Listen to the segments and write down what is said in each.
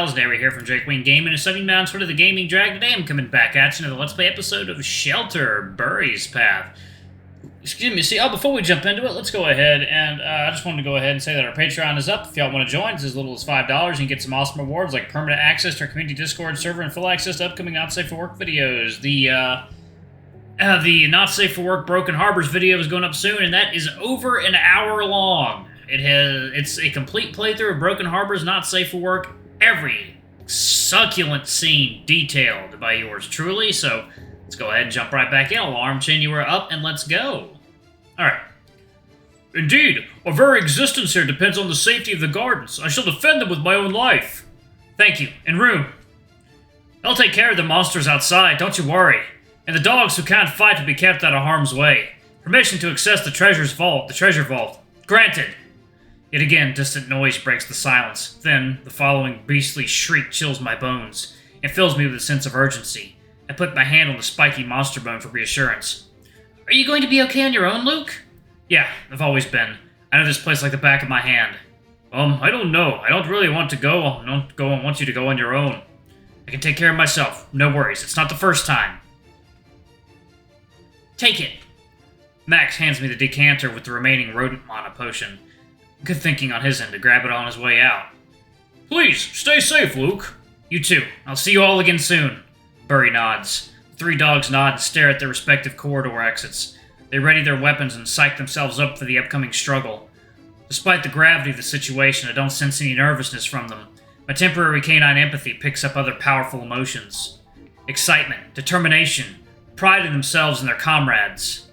pals, Derry here from Drake Wing Gaming, and stepping down sort of the gaming drag. Today I'm coming back at you to the Let's Play episode of Shelter, Burry's Path. Excuse me, before we jump into it, let's go ahead and, I just wanted to go ahead and say that our Patreon is up. If y'all want to join, it's as little as $5. You can get some awesome rewards like permanent access to our community Discord server and full access to upcoming Not Safe for Work videos. The Not Safe for Work Broken Harbors video is going up soon, and that is over an hour long. It's a complete playthrough of Broken Harbors Not Safe for Work, every succulent scene detailed by yours truly, so let's go ahead and jump right back in. Alarm chain, you are up, and let's go. Alright. Indeed, our very existence here depends on the safety of the gardens. I shall defend them with my own life. Thank you. And room. I'll take care of the monsters outside, don't you worry. And the dogs who can't fight will be kept out of harm's way. Permission to access the treasure vault. Granted. Yet again, distant noise breaks the silence. Then, the following beastly shriek chills my bones and fills me with a sense of urgency. I put my hand on the spiky monster bone for reassurance. Are you going to be okay on your own, Luke? Yeah, I've always been. I know this place like the back of my hand. I don't know. I don't really want to go. I don't want you to go on your own. I can take care of myself. No worries. It's not the first time. Take it. Max hands me the decanter with the remaining rodent mana potion. Good thinking on his end to grab it on his way out. Please, stay safe, Luke. You too. I'll see you all again soon. Burry nods. The three dogs nod and stare at their respective corridor exits. They ready their weapons and psych themselves up for the upcoming struggle. Despite the gravity of the situation, I don't sense any nervousness from them. My temporary canine empathy picks up other powerful emotions. Excitement, determination, pride in themselves and their comrades.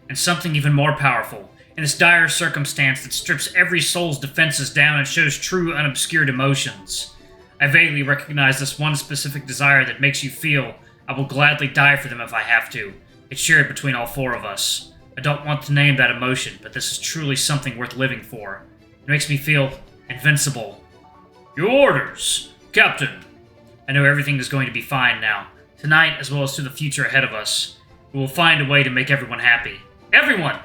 And something even more powerful. In this dire circumstance that strips every soul's defenses down and shows true unobscured emotions. I vaguely recognize this one specific desire that makes you feel I will gladly die for them if I have to. It's shared between all four of us. I don't want to name that emotion, but this is truly something worth living for. It makes me feel invincible. Your orders, Captain. I know everything is going to be fine now. Tonight, as well as to the future ahead of us. We will find a way to make everyone happy. Everyone!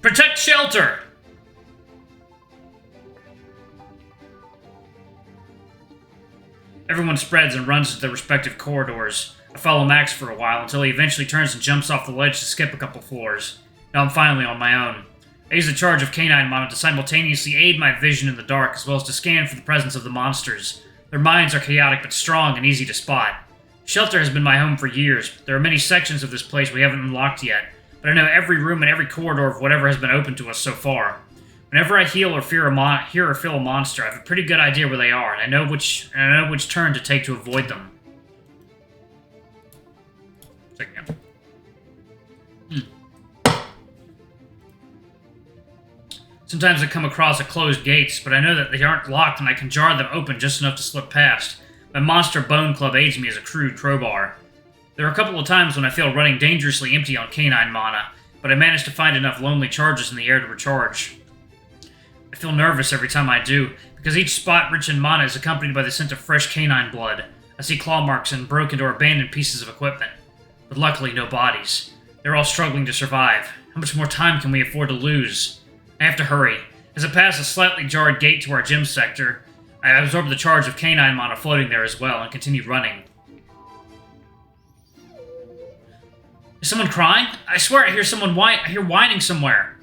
Protect Shelter! Everyone spreads and runs to their respective corridors. I follow Max for a while until he eventually turns and jumps off the ledge to skip a couple floors. Now I'm finally on my own. I use the charge of canine mana to simultaneously aid my vision in the dark as well as to scan for the presence of the monsters. Their minds are chaotic but strong and easy to spot. Shelter has been my home for years. There are many sections of this place we haven't unlocked yet. But I know every room and every corridor of whatever has been open to us so far. Whenever I heal or hear or feel a monster, I have a pretty good idea where they are, and I know which turn to take to avoid them. Sometimes I come across closed gates, but I know that they aren't locked and I can jar them open just enough to slip past. My monster bone club aids me as a crude crowbar. There are a couple of times when I feel running dangerously empty on canine mana, but I manage to find enough lonely charges in the air to recharge. I feel nervous every time I do, because each spot rich in mana is accompanied by the scent of fresh canine blood. I see claw marks and broken or abandoned pieces of equipment. But luckily, no bodies. They're all struggling to survive. How much more time can we afford to lose? I have to hurry. As I pass a slightly jarred gate to our gym sector, I absorb the charge of canine mana floating there as well and continue running. Is someone crying? I swear I hear someone whining somewhere.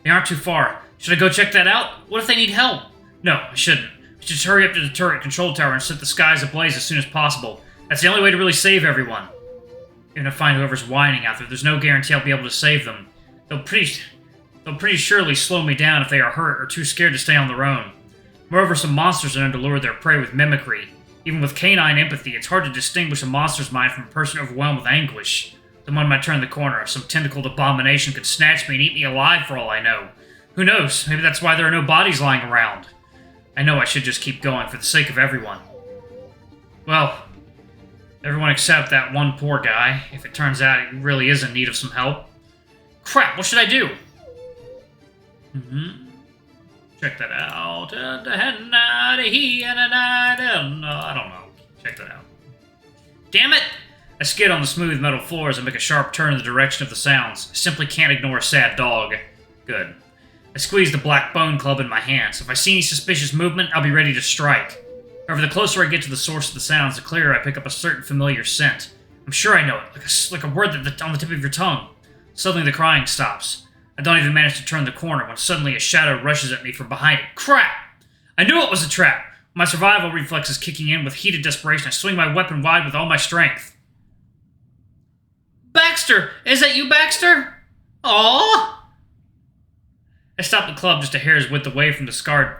They aren't too far. Should I go check that out? What if they need help? No, I shouldn't. I should just hurry up to the turret control tower and set the skies ablaze as soon as possible. That's the only way to really save everyone. Even if I find whoever's whining out there's no guarantee I'll be able to save them. They'll pretty surely slow me down if they are hurt or too scared to stay on their own. Moreover, some monsters are known to lure their prey with mimicry. Even with canine empathy, it's hard to distinguish a monster's mind from a person overwhelmed with anguish. The moment I turn the corner, some tentacled abomination could snatch me and eat me alive for all I know. Who knows? Maybe that's why there are no bodies lying around. I know I should just keep going for the sake of everyone. Well, everyone except that one poor guy, if it turns out he really is in need of some help. Crap, what should I do? Check that out. I don't know. Check that out. Damn it! I skid on the smooth metal floor as I make a sharp turn in the direction of the sounds. I simply can't ignore a sad dog. Good. I squeeze the black bone club in my hands. If I see any suspicious movement, I'll be ready to strike. However, the closer I get to the source of the sounds, the clearer I pick up a certain familiar scent. I'm sure I know it, like a word that's on the tip of your tongue. Suddenly the crying stops. I don't even manage to turn the corner when suddenly a shadow rushes at me from behind it. Crap! I knew it was a trap! My survival reflexes kicking in with heated desperation. I swing my weapon wide with all my strength. Baxter! Is that you, Baxter? Aww! I stop the club just a hair's width away from the scared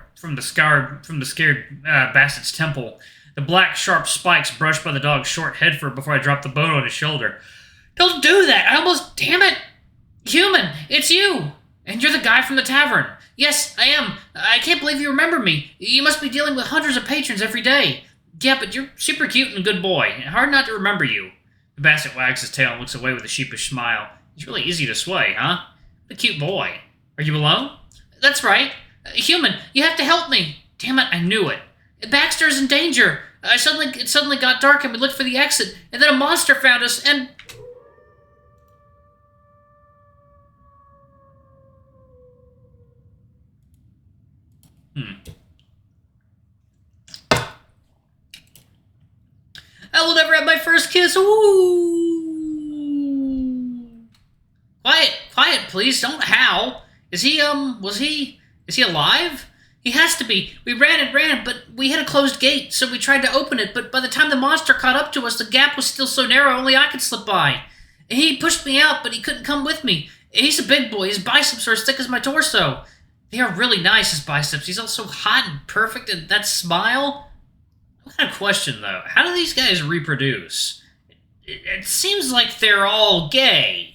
Bassett's temple. The black, sharp spikes brush by the dog's short head fur before I drop the bone on his shoulder. Don't do that! I almost... Damn it! Human! It's you! And you're the guy from the tavern. Yes, I am. I can't believe you remember me. You must be dealing with hundreds of patrons every day. Yeah, but you're super cute and a good boy. Hard not to remember you. The Bassett wags his tail and looks away with a sheepish smile. He's really easy to sway, huh? A cute boy. Are you alone? That's right. Human, you have to help me. Damn it, I knew it. Baxter is in danger. It suddenly got dark and we looked for the exit, and then a monster found us, and... I will never have my first kiss. Ooh. Quiet, please. Don't howl. Is he alive? He has to be. We ran and ran, but we had a closed gate, so we tried to open it, but by the time the monster caught up to us, the gap was still so narrow only I could slip by. He pushed me out, but he couldn't come with me. He's a big boy. His biceps are as thick as my torso. They are really nice, his biceps. He's also hot and perfect, and that smile... I got a question, though. How do these guys reproduce? It seems like they're all gay.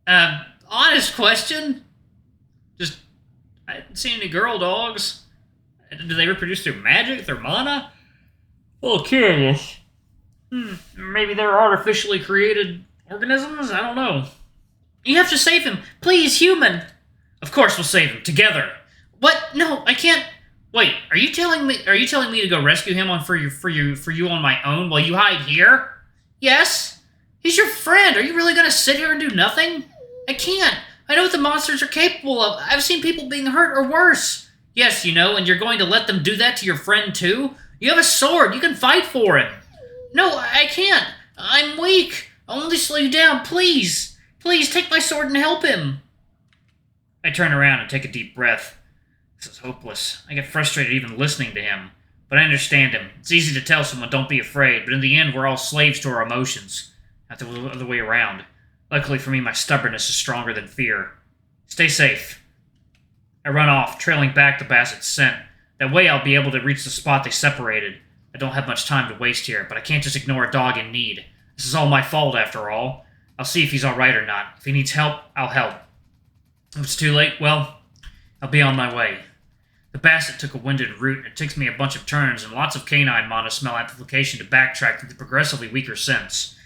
Honest question? I didn't see any girl dogs. Do they reproduce through magic, through mana? A little curious. Maybe they're artificially created organisms? I don't know. You have to save him. Please, human. Of course we'll save him, together. What? No, I can't... Wait, are you telling me to go rescue him for you on my own while you hide here? Yes. He's your friend. Are you really gonna sit here and do nothing? I can't. I know what the monsters are capable of. I've seen people being hurt or worse. Yes, you know, and you're going to let them do that to your friend too? You have a sword. You can fight for him. No, I can't. I'm weak. I'll only slow you down. Please. Please, take my sword and help him. I turn around and take a deep breath. This is hopeless. I get frustrated even listening to him. But I understand him. It's easy to tell someone don't be afraid, but in the end we're all slaves to our emotions. Not the other way around. Luckily for me, my stubbornness is stronger than fear. Stay safe. I run off, trailing back the Bassett's scent. That way I'll be able to reach the spot they separated. I don't have much time to waste here, but I can't just ignore a dog in need. This is all my fault, after all. I'll see if he's alright or not. If he needs help, I'll help. If it's too late, well, I'll be on my way. The Bassett took a winded route, and it takes me a bunch of turns and lots of canine mana smell amplification to backtrack through the progressively weaker scents.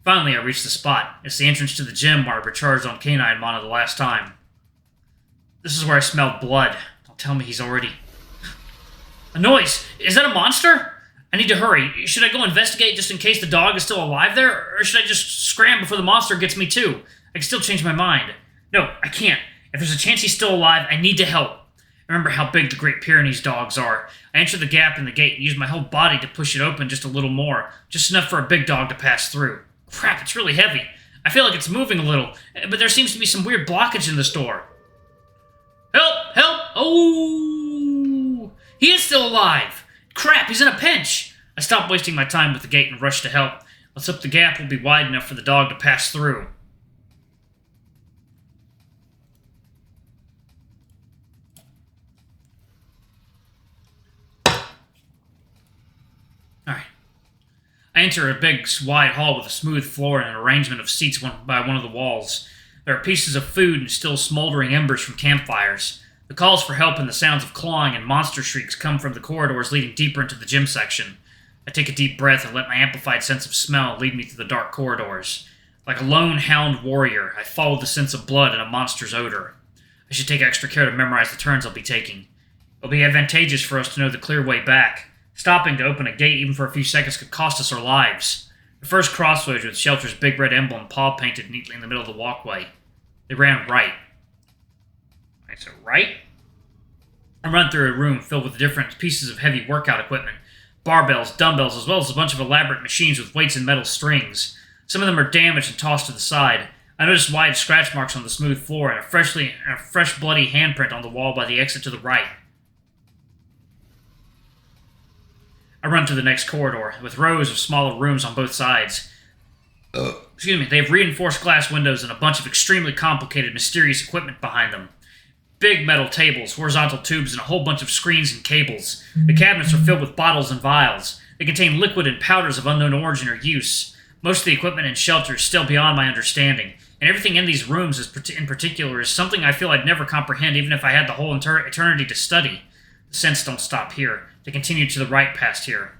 Finally, I reach the spot. It's the entrance to the gym where I recharged on canine mana the last time. This is where I smelled blood. Don't tell me he's already... A noise! Is that a monster? I need to hurry. Should I go investigate just in case the dog is still alive there? Or should I just scram before the monster gets me too? I can still change my mind. No, I can't. If there's a chance he's still alive, I need to help. I remember how big the Great Pyrenees dogs are. I enter the gap in the gate and use my whole body to push it open just a little more. Just enough for a big dog to pass through. Crap, it's really heavy. I feel like it's moving a little, but there seems to be some weird blockage in this door. Help! Help! Oh! He is still alive! Crap, he's in a pinch! I stop wasting my time with the gate and rush to help. Let's hope the gap will be wide enough for the dog to pass through. Alright. I enter a big, wide hall with a smooth floor and an arrangement of seats by one of the walls. There are pieces of food and still smoldering embers from campfires. The calls for help and the sounds of clawing and monster shrieks come from the corridors leading deeper into the gym section. I take a deep breath and let my amplified sense of smell lead me through the dark corridors. Like a lone hound warrior, I follow the sense of blood and a monster's odor. I should take extra care to memorize the turns I'll be taking. It'll be advantageous for us to know the clear way back. Stopping to open a gate even for a few seconds could cost us our lives. The first crossroads with Shelter's big red emblem paw painted neatly in the middle of the walkway. They ran right. so right. I run through a room filled with different pieces of heavy workout equipment. Barbells, dumbbells, as well as a bunch of elaborate machines with weights and metal strings. Some of them are damaged and tossed to the side. I noticed wide scratch marks on the smooth floor and a fresh bloody handprint on the wall by the exit to the right. I run through the next corridor, with rows of smaller rooms on both sides. They have reinforced glass windows and a bunch of extremely complicated, mysterious equipment behind them. Big metal tables, horizontal tubes, and a whole bunch of screens and cables. The cabinets are filled with bottles and vials. They contain liquid and powders of unknown origin or use. Most of the equipment in shelter is still beyond my understanding, and everything in these rooms in particular is something I feel I'd never comprehend even if I had the whole eternity to study. The scents don't stop here. They continue to the right past here.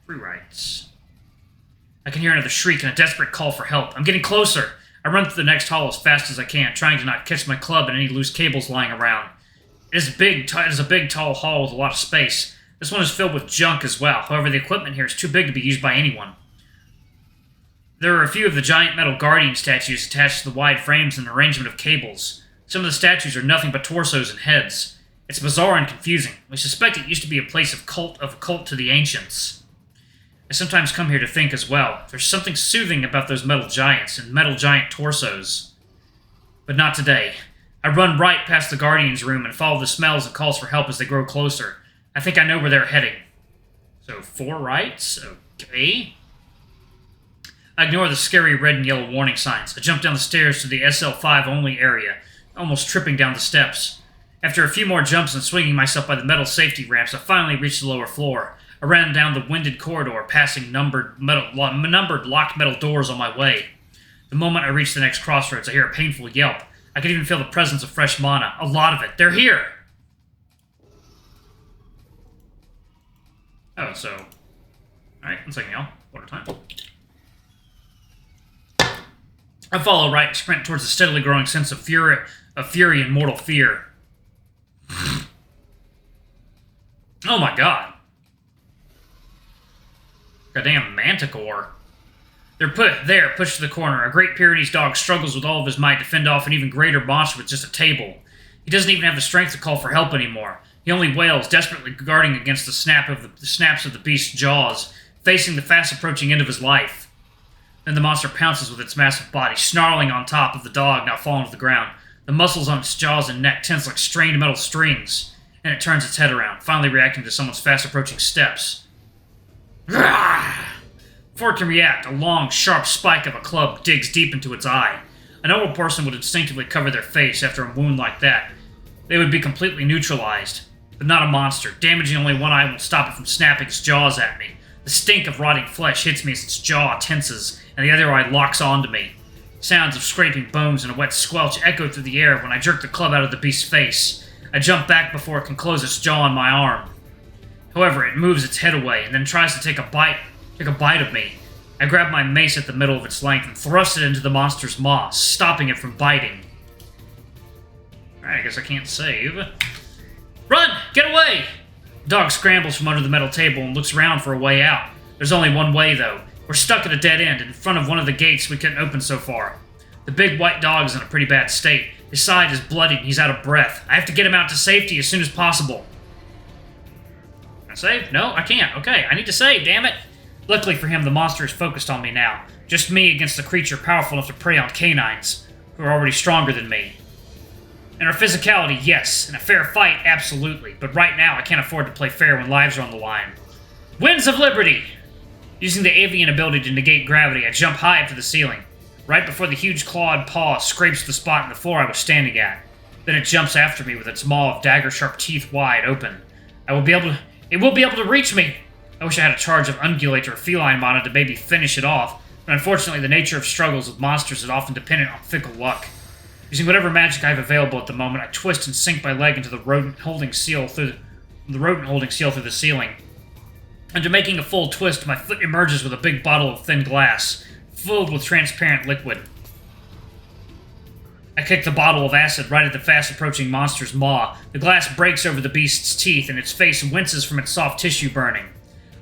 3 rights. I can hear another shriek and a desperate call for help. I'm getting closer. I run through the next hall as fast as I can, trying to not catch my club and any loose cables lying around. It is a big, tall hall with a lot of space. This one is filled with junk as well. However, the equipment here is too big to be used by anyone. There are a few of the giant metal guardian statues attached to the wide frames and an arrangement of cables. Some of the statues are nothing but torsos and heads. It's bizarre and confusing. We suspect it used to be a place of cult to the ancients. I sometimes come here to think as well. There's something soothing about those metal giants and metal giant torsos. But not today. I run right past the Guardian's room and follow the smells and calls for help as they grow closer. I think I know where they're heading. So 4 rights? Okay. I ignore the scary red and yellow warning signs. I jump down the stairs to the SL5 only area, almost tripping down the steps. After a few more jumps and swinging myself by the metal safety ramps, I finally reach the lower floor. I ran down the winded corridor, passing numbered locked metal doors on my way. The moment I reach the next crossroads, I hear a painful yelp. I can even feel the presence of fresh mana. A lot of it. They're here! Oh, so... Alright, 1 second, y'all. Water time. I follow right and sprint towards the steadily growing sense of fury and mortal fear. Oh my god. Goddamn manticore. They're pushed to the corner. A great Pyrenees dog struggles with all of his might to fend off an even greater monster with just a table. He doesn't even have the strength to call for help anymore. He only wails, desperately guarding against the snaps of the beast's jaws, facing the fast-approaching end of his life. Then the monster pounces with its massive body, snarling on top of the dog now falling to the ground. The muscles on its jaws and neck tense like strained metal strings, and it turns its head around, finally reacting to someone's fast-approaching steps. Before it can react, a long, sharp spike of a club digs deep into its eye. A normal person would instinctively cover their face after a wound like that. They would be completely neutralized. But not a monster. Damaging only one eye won't stop it from snapping its jaws at me. The stink of rotting flesh hits me as its jaw tenses, and the other eye locks onto me. Sounds of scraping bones and a wet squelch echo through the air when I jerk the club out of the beast's face. I jump back before it can close its jaw on my arm. However, it moves its head away and then tries to take a bite of me. I grab my mace at the middle of its length and thrust it into the monster's maw, stopping it from biting. Alright, I guess I can't save. Run! Get away! The dog scrambles from under the metal table and looks around for a way out. There's only one way, though. We're stuck at a dead end in front of one of the gates we couldn't open so far. The big white dog is in a pretty bad state. His side is bloody and he's out of breath. I have to get him out to safety as soon as possible. Can I save? No, I can't. Okay, I need to save, damn it! Luckily for him, the monster is focused on me now. Just me against a creature powerful enough to prey on canines, who are already stronger than me. In our physicality, yes. In a fair fight, absolutely. But right now, I can't afford to play fair when lives are on the line. Winds of Liberty! Using the avian ability to negate gravity, I jump high up to the ceiling, right before the huge clawed paw scrapes the spot in the floor I was standing at. Then it jumps after me with its maw of dagger-sharp teeth wide open. It will be able to reach me! I wish I had a charge of ungulate or feline mana to maybe finish it off, but unfortunately the nature of struggles with monsters is often dependent on fickle luck. Using whatever magic I have available at the moment, I twist and sink my leg into the rodent-holding seal through the ceiling. After making a full twist, my foot emerges with a big bottle of thin glass, filled with transparent liquid. I kick the bottle of acid right at the fast-approaching monster's maw. The glass breaks over the beast's teeth, and its face winces from its soft tissue burning.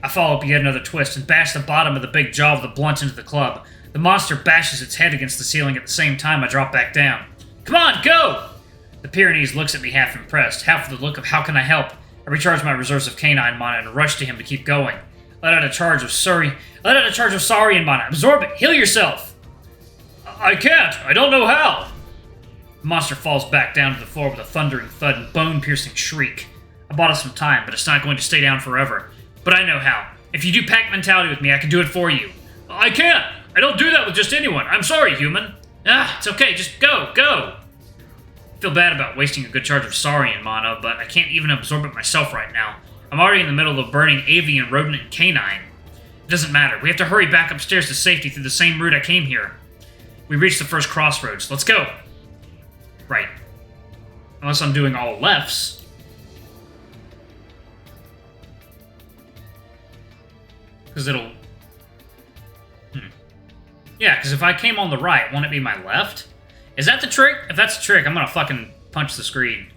I follow up yet another twist and bash the bottom of the big jaw of the blunt into the club. The monster bashes its head against the ceiling at the same time I drop back down. Come on, go! The Pyrenees looks at me half impressed, half with the look of how can I help. I recharge my reserves of canine mana and rush to him to keep going. Let out a charge of Saurian mana. Absorb it. Heal yourself. I can't. I don't know how. The monster falls back down to the floor with a thundering thud and bone-piercing shriek. I bought us some time, but it's not going to stay down forever. But I know how. If you do pack mentality with me, I can do it for you. I can't. I don't do that with just anyone. I'm sorry, human. It's okay. Just go. I feel bad about wasting a good charge of Saurian mana, but I can't even absorb it myself right now. I'm already in the middle of burning avian, rodent, and canine. It doesn't matter. We have to hurry back upstairs to safety through the same route I came here. We reached the first crossroads. Let's go. Right. Unless I'm doing all lefts. Because it'll... Yeah, because if I came on the right, won't it be my left? Is that the trick? If that's the trick, I'm gonna fucking punch the screen.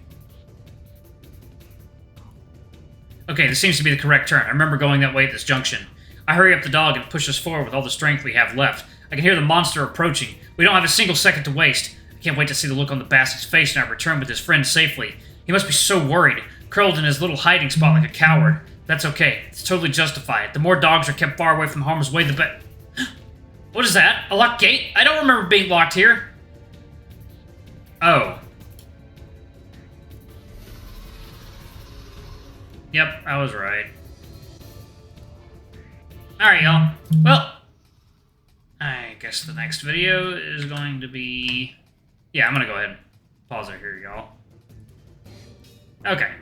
Okay, this seems to be the correct turn. I remember going that way at this junction. I hurry up the dog and push us forward with all the strength we have left. I can hear the monster approaching. We don't have a single second to waste. I can't wait to see the look on the bastard's face and I return with his friend safely. He must be so worried, curled in his little hiding spot like a coward. That's okay. It's totally justified. The more dogs are kept far away from harm's way, the better. What is that? A locked gate? I don't remember being locked here. Oh. Yep, I was right. Alright, y'all. Well, I guess the next video is going to be... Yeah, I'm going to go ahead and pause it here, y'all. Okay.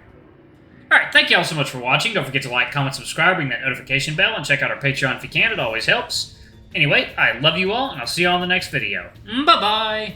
Alright, thank y'all so much for watching. Don't forget to like, comment, subscribe, ring that notification bell, and check out our Patreon if you can. It always helps. Anyway, I love you all, and I'll see you all in the next video. Bye-bye!